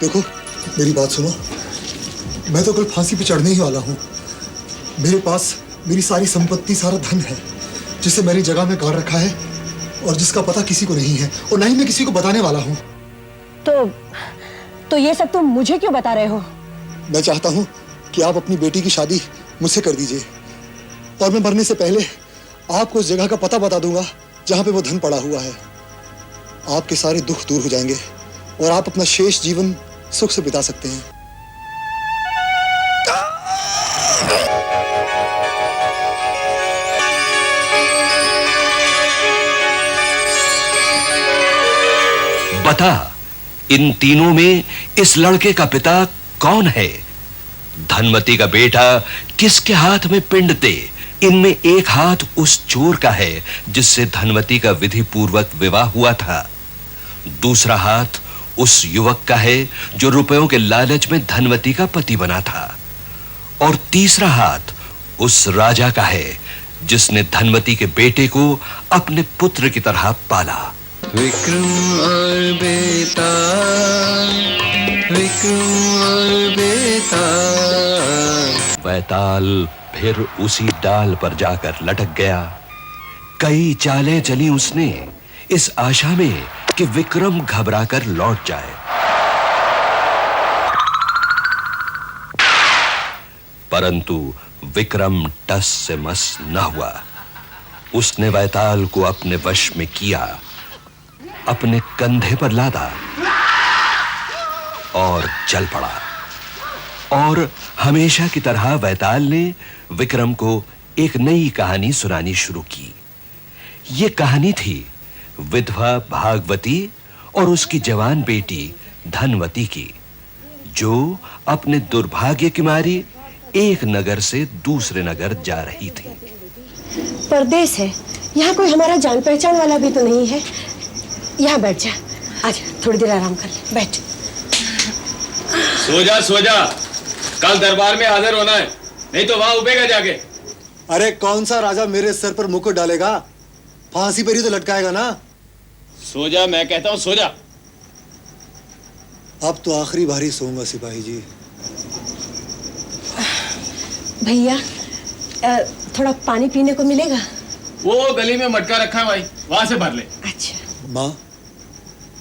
देखो, मेरी बात सुनो। मैं तो कल फांसी पे चढ़ने ही वाला हूँ। मेरे पास मेरी सारी संपत्ति, सारा धन है, जिसे मैंने जगह में गाड़ रखा है और जिसका पता किसी को नहीं है और ना ही मैं किसी को बताने वाला हूँ। तो ये सब तुम मुझे क्यों बता रहे हो? मैं चाहता हूँ कि आप अपनी बेटी की शादी मुझसे कर दीजिए और मैं मरने से पहले आपको उस जगह का पता बता दूंगा जहां पे वो धन पड़ा हुआ है। आपके सारे दुख दूर हो जाएंगे और आप अपना शेष जीवन सुख से बिता सकते हैं। बता, इन तीनों में इस लड़के का पिता कौन है? धनवती का बेटा किसके हाथ में पिंड दे? इनमें एक हाथ उस चोर का है जिससे धनवती का विधि पूर्वक विवाह हुआ था। दूसरा हाथ उस युवक का है जो रुपयों के लालच में धनवती का पति बना था। और तीसरा हाथ उस राजा का है जिसने धनवती के बेटे को अपने पुत्र की तरह पाला। विक्रम और बेताल, विक्रम और बेताल। वैताल फिर उसी डाल पर जाकर लटक गया। कई चालें चली उसने इस आशा में कि विक्रम घबराकर लौट जाए, परंतु विक्रम टस से मस न हुआ। उसने वैताल को अपने वश में किया, अपने कंधे पर लादा और चल पड़ा। और हमेशा की तरह वैताल ने विक्रम को एक नई कहानी सुनानी शुरू की। यह कहानी थी विधवा भागवती और उसकी जवान बेटी धनवती की, जो अपने दुर्भाग्य की मारी एक नगर से दूसरे नगर जा रही थी। परदेश है, यहाँ कोई हमारा जान पहचान वाला भी तो नहीं है। यहाँ बैठ जा, आजा, थोड़ी देर आराम कर ले, बैठ। सो जा, कल दरबार में हाजिर होना है, नहीं तो वहां उबेगा जाके। अरे कौन सा राजा मेरे सर पर मुकुट डालेगा? फांसी पर ही तो लटकाएगा ना। सो जा, मैं कहता हूं सो जा। अब तो आखिरी बारी सोऊंगा सिपाही जी। भैया, थोड़ा पानी पीने को मिलेगा? वो गली में मटका रखा है भाई, वहां से भर ले। अच्छा। माँ,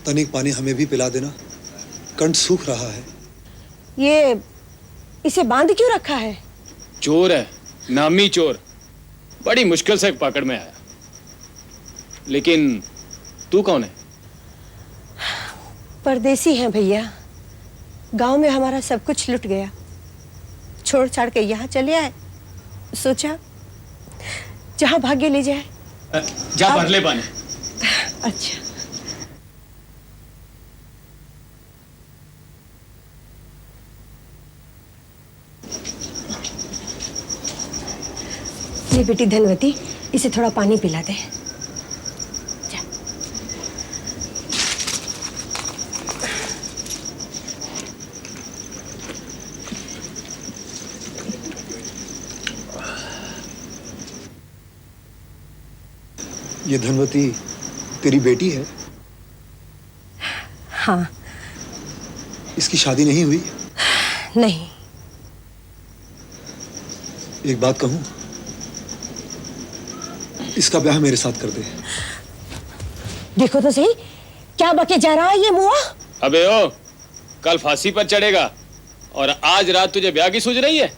तनिक पानी हमें भी पिला देना, कंठ सूख रहा है। ये इसे बांध क्यों रखा है? चोर है, नामी चोर, बड़ी मुश्किल से पकड़ में आया। लेकिन तू कौन है? परदेसी हैं भैया, गांव में हमारा सब कुछ लुट गया, छोड़ छाड़ के यहाँ चले आए। सोचा जहां भाग्य ले जाए। जा भर ले पानी। अच्छा। ये बेटी धनवती, इसे थोड़ा पानी पिला दे। जा। ये धनवती तेरी बेटी है? हाँ। इसकी शादी नहीं हुई? नहीं। एक बात कहूं, इसका ब्याह मेरे साथ कर दे। देखो तो सही, क्या बके जा रहा है ये मुआ? अबे ओ, कल फांसी पर चढ़ेगा और आज रात तुझे ब्याह की सूझ रही है?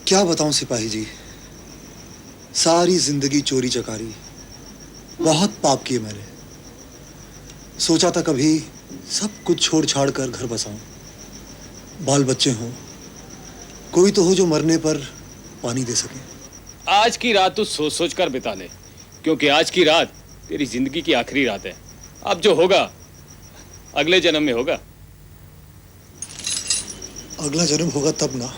क्या बताऊं सिपाही जी, सारी जिंदगी चोरी चकारी, बहुत पाप किए मैंने। सोचा था कभी सब कुछ छोड़ छाड़ कर घर बसाऊं, बाल बच्चे हों, कोई तो हो जो मरने पर पानी दे सके। आज की रात तू सोच सोच कर बिता ले, क्योंकि आज की रात तेरी जिंदगी की आखिरी रात है। अब जो होगा अगले जन्म में होगा। अगला जन्म होगा तब ना,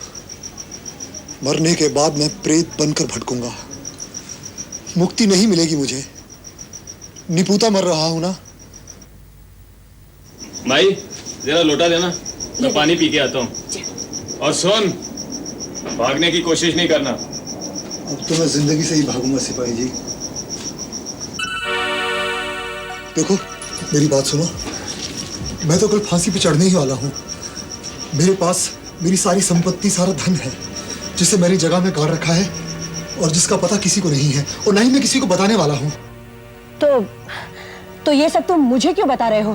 मरने के बाद मैं प्रेत बनकर भटकूंगा, मुक्ति नहीं मिलेगी मुझे। निपुता मर रहा हूं ना। भाई जरा लोटा देना, मैं पानी पी के आता हूँ। और सुन, भागने की कोशिश नहीं करना। अब तो मैं जिंदगी से ही भागूंगा सिपाही जी। देखो, मेरी बात सुनो। मैं तो कल फांसी पे चढ़ने ही वाला हूँ। मेरे पास मेरी सारी संपत्ति, सारा धन है, जिसे मैंने जगह में गाड़ रखा है और जिसका पता किसी को नहीं है और ना ही मैं किसी को बताने वाला हूँ। तो ये सब तुम मुझे क्यों बता रहे हो?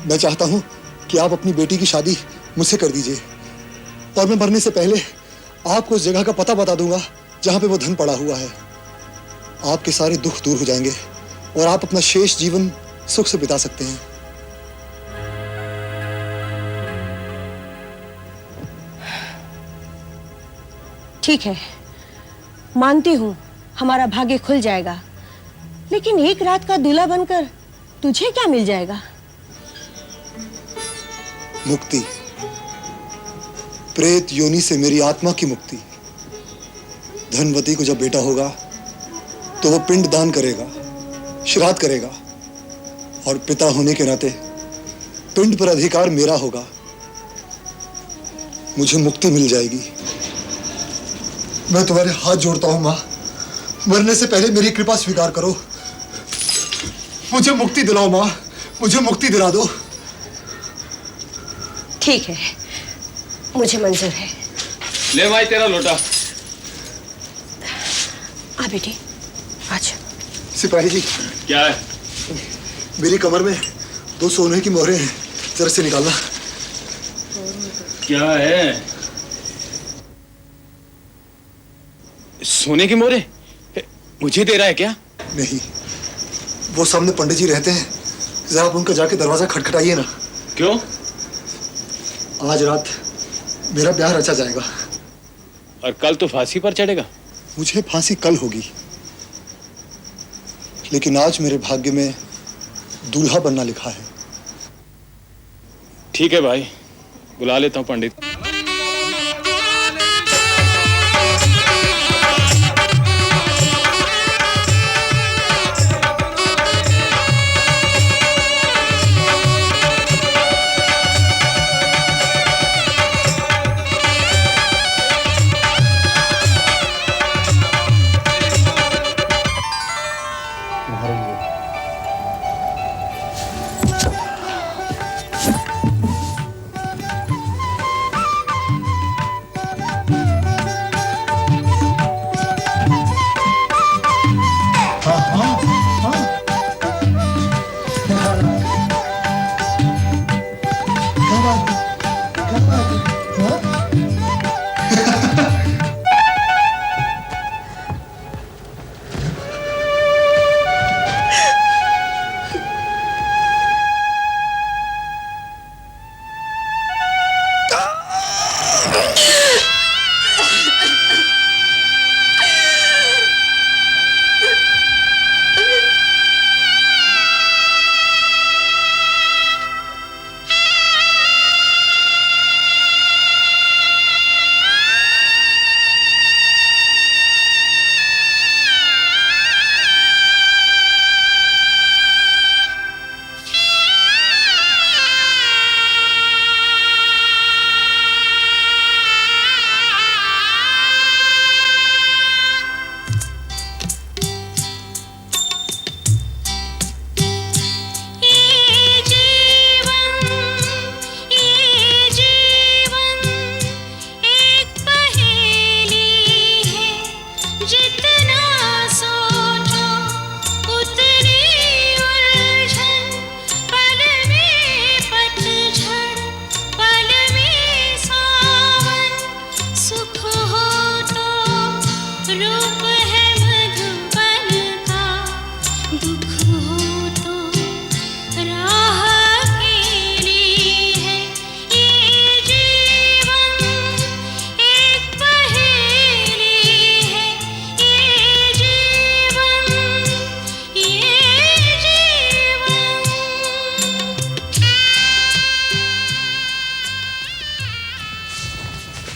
मैं चाहता हूँ कि आप अपनी बेटी की शादी मुझसे कर दीजिए और मैं मरने से पहले आपको उस जगह का पता बता दूंगा जहाँ पे वो धन पड़ा हुआ है। आपके सारे दुख दूर हो जाएंगे और आप अपना शेष जीवन सुख से बिता सकते हैं। ठीक है, मानती हूँ हमारा भाग्य खुल जाएगा, लेकिन एक रात का दूल्हा बनकर तुझे क्या मिल जाएगा? मुक्ति, प्रेत योनि से मेरी आत्मा की मुक्ति। धनवती को जब बेटा होगा तो वो पिंड दान करेगा, श्राद्ध करेगा और पिता होने के नाते पिंड पर अधिकार मेरा होगा। मुझे मुक्ति मिल जाएगी। मैं तुम्हारे हाथ जोड़ता हूं मां, मरने से पहले मेरी कृपा स्वीकार करो। मुझे मुक्ति दिलाओ मां, मुझे मुक्ति दिला दो। ठीक है, मुझे मंजूर है। ले भाई तेरा लोटा। आ बेटी, आज सिपाही जी, क्या है? मेरी कमर में 2 सोने की मोहरें हैं, जरा से निकालना। क्या है? सोने की मोहरें? मुझे दे रहा है क्या? नहीं, वो सामने पंडित जी रहते हैं, जरा आप उनका जाके दरवाजा खटखटाइए ना। क्यों? आज रात मेरा ब्याह रचा जाएगा। और कल तो फांसी पर चढ़ेगा। मुझे फांसी कल होगी, लेकिन आज मेरे भाग्य में दूल्हा बनना लिखा है। ठीक है भाई, बुला लेता हूँ पंडित।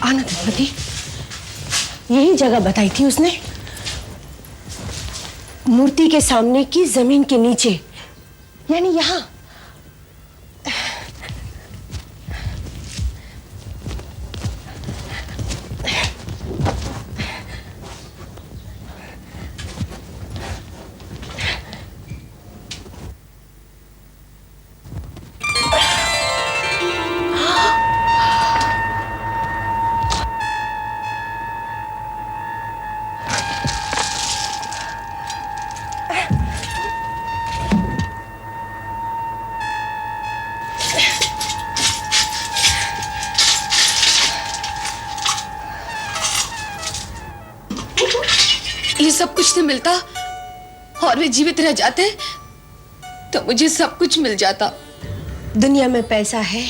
आना धनवती, यही जगह बताई थी उसने, मूर्ति के सामने की जमीन के नीचे, यानी यहाँ। सब कुछ न मिलता और वे जीवित रह जाते तो मुझे सब कुछ मिल जाता। दुनिया में पैसा है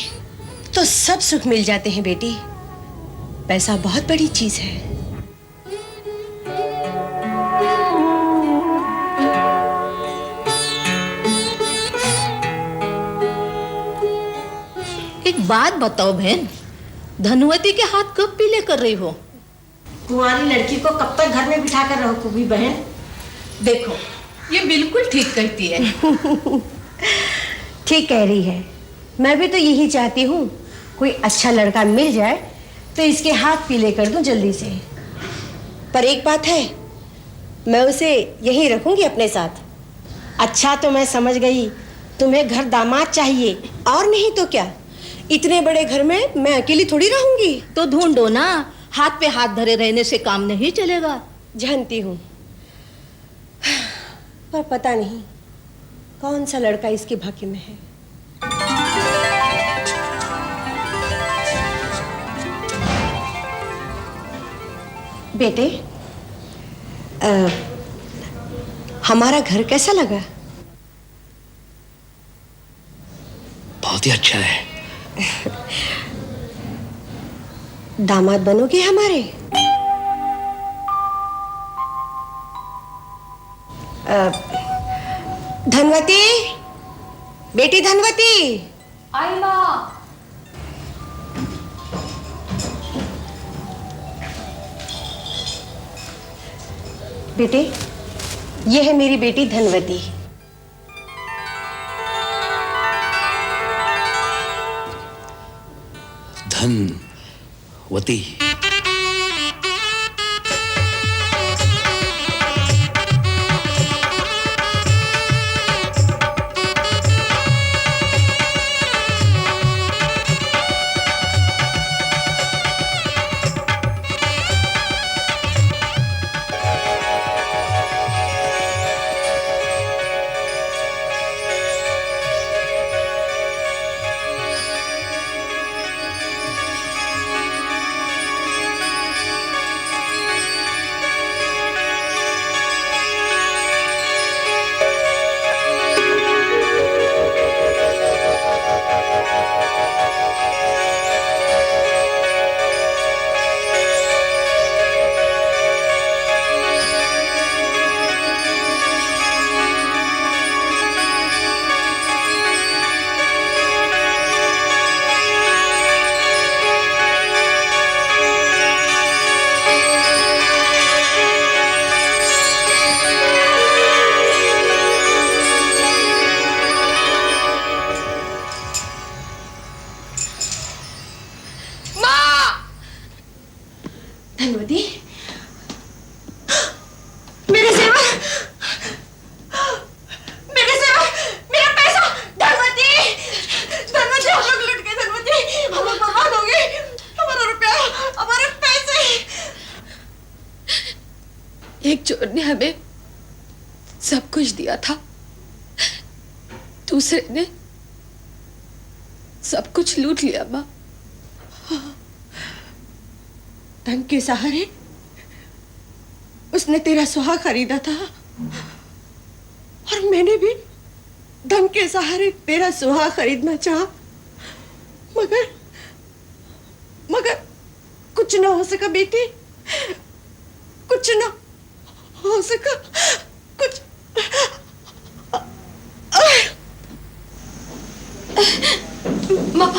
तो सब सुख मिल जाते हैं बेटी। पैसा बहुत बड़ी चीज है। एक बात बताओ बहन, धनवती के हाथ कब पीले कर रही हो? कुंवारी लड़की को कब तक घर में बिठा कर रखोगी बहन? देखो, ये बिल्कुल ठीक कहती है। ठीक कह रही है। मैं भी तो यही चाहती हूँ, कोई अच्छा लड़का मिल जाए तो इसके हाथ पीले कर दूं जल्दी से। पर एक बात है, मैं उसे यहीं रखूंगी अपने साथ। अच्छा तो मैं समझ गई, तुम्हें घर दामाद चाहिए। और नहीं तो क्या, इतने बड़े घर में मैं अकेली थोड़ी रहूंगी। तो ढूंढो ना, हाथ पे हाथ धरे रहने से काम नहीं चलेगा। जानती हूँ, पर पता नहीं कौन सा लड़का इसके भाग्य में है। बेटे, हमारा घर कैसा लगा? बहुत ही अच्छा है। दामाद बनोगे हमारे? धनवती, बेटी धनवती। आई माँ। बेटे, ये है मेरी बेटी धनवती। धनवती। धनवती, मेरे सेवा, मेरे सेवा, मेरा पैसा। धनवती, धनवती, हम लोग लुट गए। धनवती, हम लोग बर्बाद हो गए। हमारा रुपया, हमारे पैसे। एक चोर ने हमें सब कुछ दिया था, दूसरे ने सब कुछ लूट लिया माँ। धन के सहारे उसने तेरा सुहाग खरीदा था, और मैंने भी धन के सहारे तेरा सुहाग खरीदना चाहा, मगर मगर कुछ ना हो सका बेटी, कुछ ना हो सका, कुछ। माँ,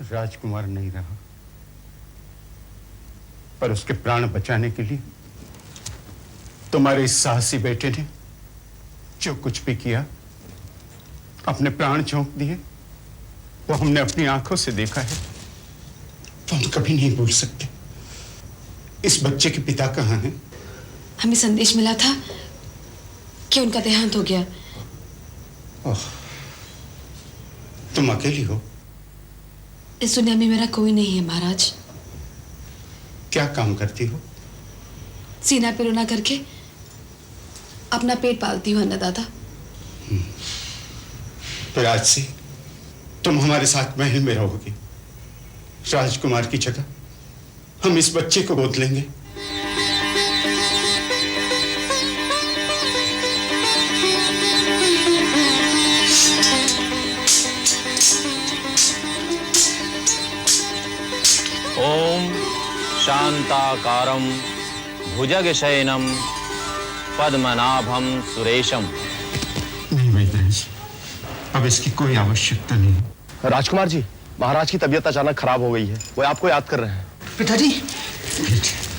राजकुमार नहीं रहा, पर उसके प्राण बचाने के लिए तुम्हारे इस साहसी बेटे ने जो कुछ भी किया, अपने प्राण झोंक दिए, वो हमने अपनी आंखों से देखा है। तो हम कभी नहीं भूल सकते। इस बच्चे के पिता कहाँ हैं? हमें संदेश मिला था कि उनका देहांत हो गया। ओह, तुम अकेली हो? इस दुनिया में मेरा कोई नहीं है महाराज। क्या काम करती हो? सीना पे रोना करके अपना पेट पालती हूँ अन्नदाता। तो आज से तुम हमारे साथ महल में रहोगी। राजकुमार की जगह हम इस बच्चे को गोद लेंगे। ओम शांताकारं भुजगशयनं पद्मनाभं सुरेशम। नहीं वैद्यराज, अब इसकी कोई आवश्यकता नहीं। राजकुमार जी, महाराज की तबीयत अचानक खराब हो गई है, वो आपको याद कर रहे हैं। पिताजी,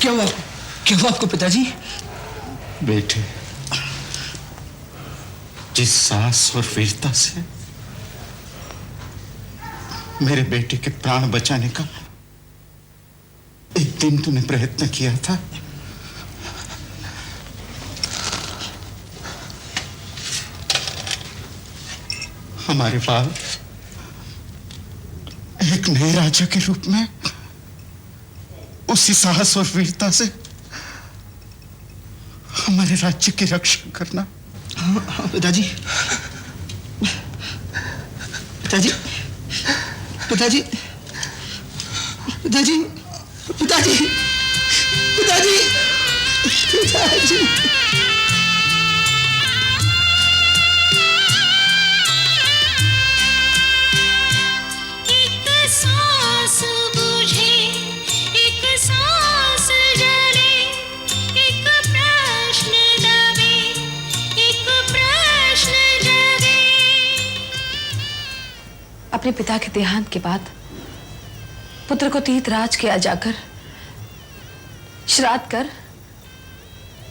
क्या हुआ आपको पिताजी? बेटे, जिस साहस और वीरता से मेरे बेटे के प्राण बचाने का एक दिन तूने प्रयत्न किया था, हमारे बाप एक नए राजा के रूप में उसी साहस और वीरता से हमारे राज्य की रक्षा करना। हाँ पिताजी, पिताजी, पिताजी, पिताजी, पिताजी, पिताजी, पिताजी। अपने पिता के देहांत के बाद पुत्र को तीर्थराज किया जाकर श्राद्ध कर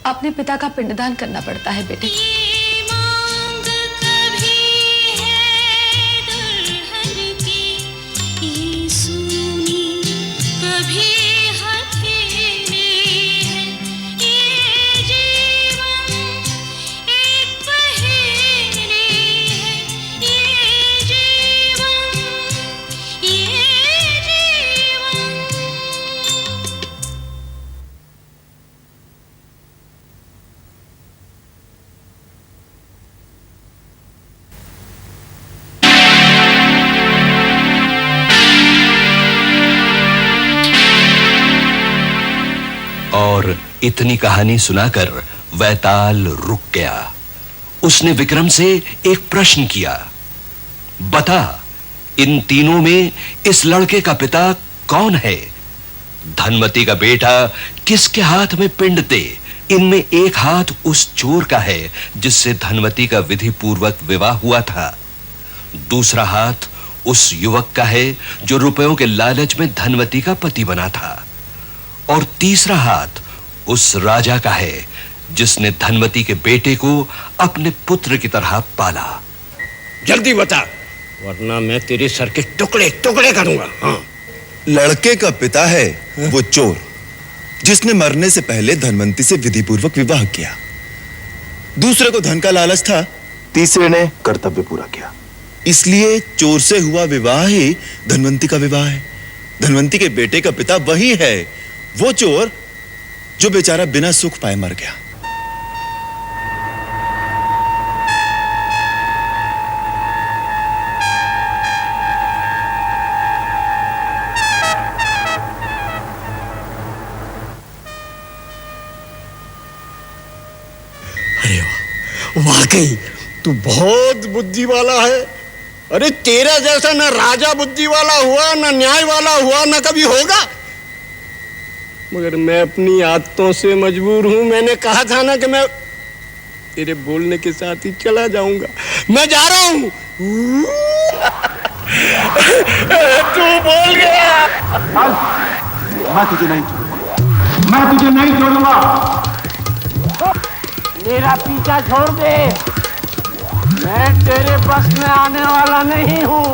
अपने पिता का पिंडदान करना पड़ता है बेटे। और इतनी कहानी सुनाकर वैताल रुक गया। उसने विक्रम से एक प्रश्न किया, बता, इन तीनों में इस लड़के का पिता कौन है? धनमती का बेटा किसके हाथ में पिंड थे? इनमें एक हाथ उस चोर का है जिससे धनमती का विधि पूर्वक विवाह हुआ था, दूसरा हाथ उस युवक का है जो रुपयों के लालच में धनमती का पति बना था, और तीसरा हाथ उस राजा का है जिसने धनमती के बेटे को अपने पुत्र की तरह पाला। जल्दी बता, वरना मैं तेरे सर के टुकड़े टुकड़े करूंगा। हाँ। लड़के का पिता है वो चोर जिसने मरने से पहले धनवंती से विधिपूर्वक विवाह किया। दूसरे को धन का लालच था, तीसरे ने कर्तव्य पूरा किया। इसलिए चोर से हुआ विवाह ही धनवंती का विवाह है। धनवंती के बेटे का पिता वही है, वो चोर जो बेचारा बिना सुख पाए मर गया। अरे वाकई तू बहुत बुद्धि वाला है। अरे तेरा जैसा ना राजा बुद्धि वाला हुआ, ना न्याय वाला हुआ, ना कभी होगा। मगर मैं अपनी आदतों से मजबूर हूं। मैंने कहा था ना कि मैं तेरे बोलने के साथ ही चला जाऊंगा। मैं जा रहा हूं। तू बोल गया। मैं तुझे नहीं छोड़ूंगा, मैं तुझे नहीं छोड़ूंगा। मेरा पीछा छोड़ दे, मैं तेरे बस में आने वाला नहीं हूँ।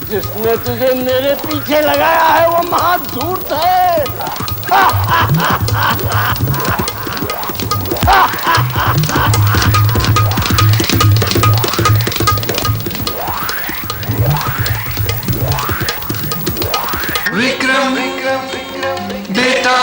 जिसने तुझे मेरे पीछे लगाया है वो महाधूर्त है। विक्रम बेटा